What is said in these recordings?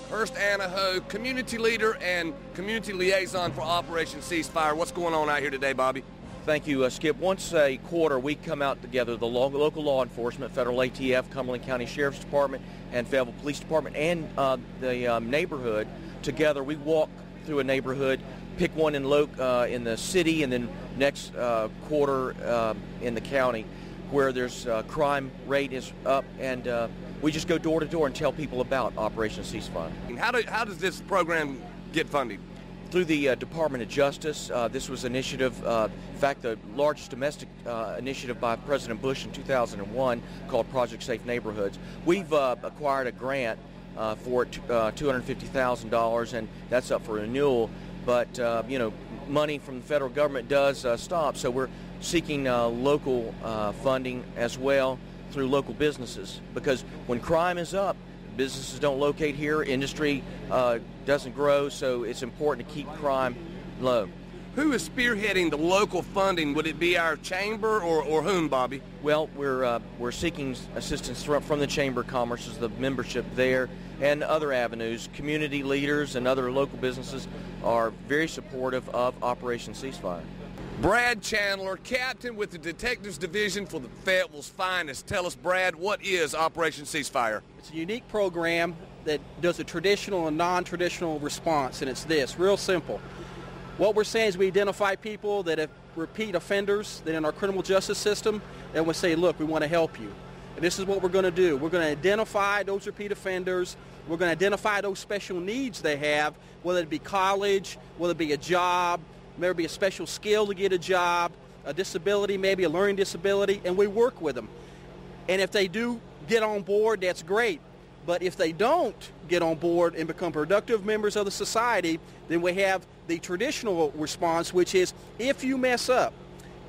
Hurst Anaho, community leader and community liaison for Operation Ceasefire. What's going on out here today, Bobby? Thank you, Skip. Once a quarter, we come out together, the local law enforcement, federal ATF, Cumberland County Sheriff's Department, and Fayetteville Police Department, and the neighborhood. Together, we walk through a neighborhood, pick one in the city, and then next quarter in the county, where there's crime rate is up, and we just go door to door and tell people about Operation Ceasefire. How does this program get funded? Through the Department of Justice. This was an initiative, in fact, the largest domestic initiative by President Bush in 2001 called Project Safe Neighborhoods. We've acquired a grant for $250,000, and that's up for renewal. But, money from the federal government does stop, so we're seeking local funding as well through local businesses, because when crime is up, businesses don't locate here, industry doesn't grow, so it's important to keep crime low. Who is spearheading the local funding? Would it be our chamber or whom, Bobby? Well, we're seeking assistance from the Chamber of Commerce, as the membership there, and other avenues. Community leaders and other local businesses are very supportive of Operation Ceasefire. Brad Chandler, captain with the Detectives Division for the Fayetteville's Finest. Tell us, Brad, what is Operation Ceasefire? It's a unique program that does a traditional and non-traditional response, and it's this, real simple. What we're saying is we identify people that have repeat offenders that in our criminal justice system, and we say, look, we want to help you. And this is what we're going to do. We're going to identify those repeat offenders. We're going to identify those special needs they have, whether it be college, whether it be a job, maybe be a special skill to get a job, a disability, maybe a learning disability, and we work with them. And if they do get on board, that's great. But if they don't get on board and become productive members of the society, then we have the traditional response, which is if you mess up,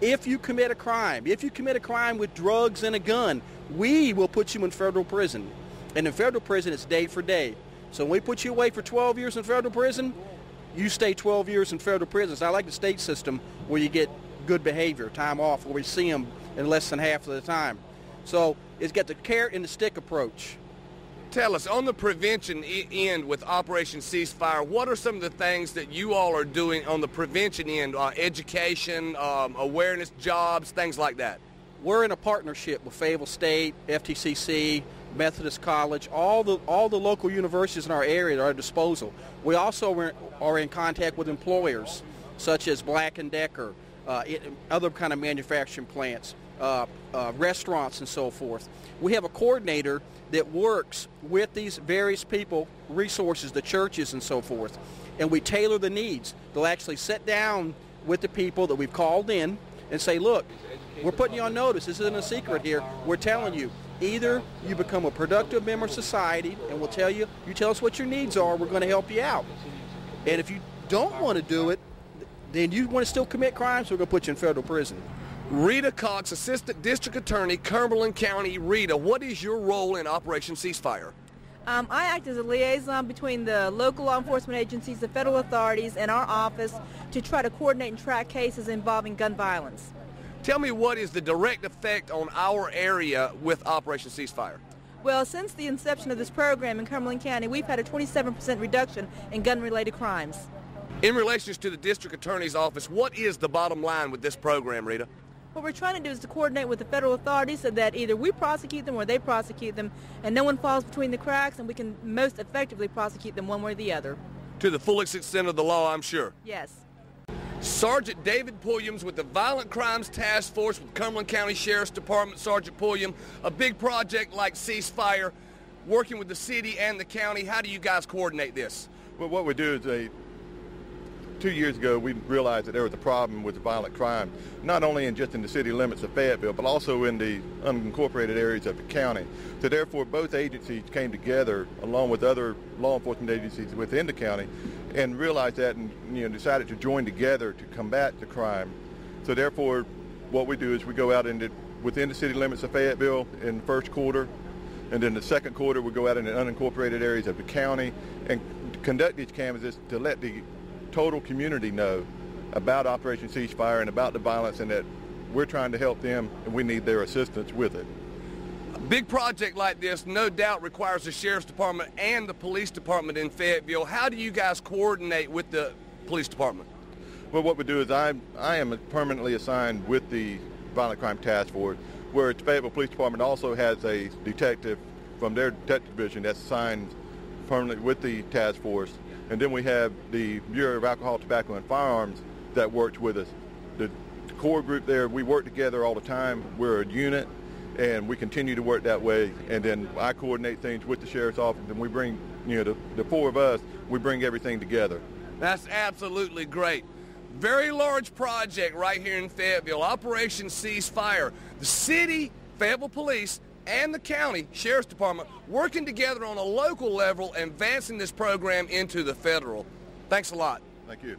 if you commit a crime with drugs and a gun, we will put you in federal prison. And in federal prison, it's day for day. So when we put you away for 12 years in federal prison, you stay 12 years in federal prisons. I like the state system where you get good behavior, time off, where we see them in less than half of the time. So it's got the carrot and the stick approach. Tell us, on the prevention end with Operation Ceasefire, what are some of the things that you all are doing on the prevention end, education, awareness, jobs, things like that? We're in a partnership with Fayetteville State, FTCC, Methodist College, all the local universities in our area at our disposal. We also are in contact with employers such as Black & Decker, other kind of manufacturing plants, restaurants and so forth. We have a coordinator that works with these various people, resources, the churches and so forth, and we tailor the needs. They'll actually sit down with the people that we've called in and say, look, we're putting you on notice. This isn't a secret here. We're telling you, either you become a productive member of society and we'll tell you, you tell us what your needs are, we're going to help you out. And if you don't want to do it, then you want to still commit crimes, we're going to put you in federal prison. Rita Cox, Assistant District Attorney, Cumberland County. Rita, what is your role in Operation Ceasefire? I act as a liaison between the local law enforcement agencies, the federal authorities, and our office to try to coordinate and track cases involving gun violence. Tell me, what is the direct effect on our area with Operation Ceasefire? Well, since the inception of this program in Cumberland County, we've had a 27% reduction in gun-related crimes. In relation to the District Attorney's Office, what is the bottom line with this program, Rita? What we're trying to do is to coordinate with the federal authorities so that either we prosecute them or they prosecute them, and no one falls between the cracks, and we can most effectively prosecute them one way or the other. To the fullest extent of the law, I'm sure. Yes. Sergeant David Pulliams with the Violent Crimes Task Force with Cumberland County Sheriff's Department. Sergeant Pulliam, a big project like Ceasefire, working with the city and the county, how do you guys coordinate this? Well, what we do is 2 years ago, we realized that there was a problem with violent crime, not only just in the city limits of Fayetteville, but also in the unincorporated areas of the county. So therefore, both agencies came together, along with other law enforcement agencies within the county, and realized that and decided to join together to combat the crime. So therefore, what we do is we go out within the city limits of Fayetteville in the first quarter, and then the second quarter we go out in the unincorporated areas of the county and conduct these canvases to let the total community know about Operation Ceasefire and about the violence, and that we're trying to help them and we need their assistance with it. Big project like this no doubt requires the Sheriff's Department and the Police Department in Fayetteville. How do you guys coordinate with the Police Department? Well, what we do is I am permanently assigned with the Violent Crime Task Force, where the Fayetteville Police Department also has a detective from their detective division that's assigned permanently with the task force. And then we have the Bureau of Alcohol, Tobacco, and Firearms that works with us. The core group there, we work together all the time. We're a unit, and we continue to work that way. And then I coordinate things with the Sheriff's Office, and we bring, the four of us, we bring everything together. That's absolutely great. Very large project right here in Fayetteville, Operation Ceasefire. The city, Fayetteville Police, and the county Sheriff's Department working together on a local level, advancing this program into the federal. Thanks a lot. Thank you.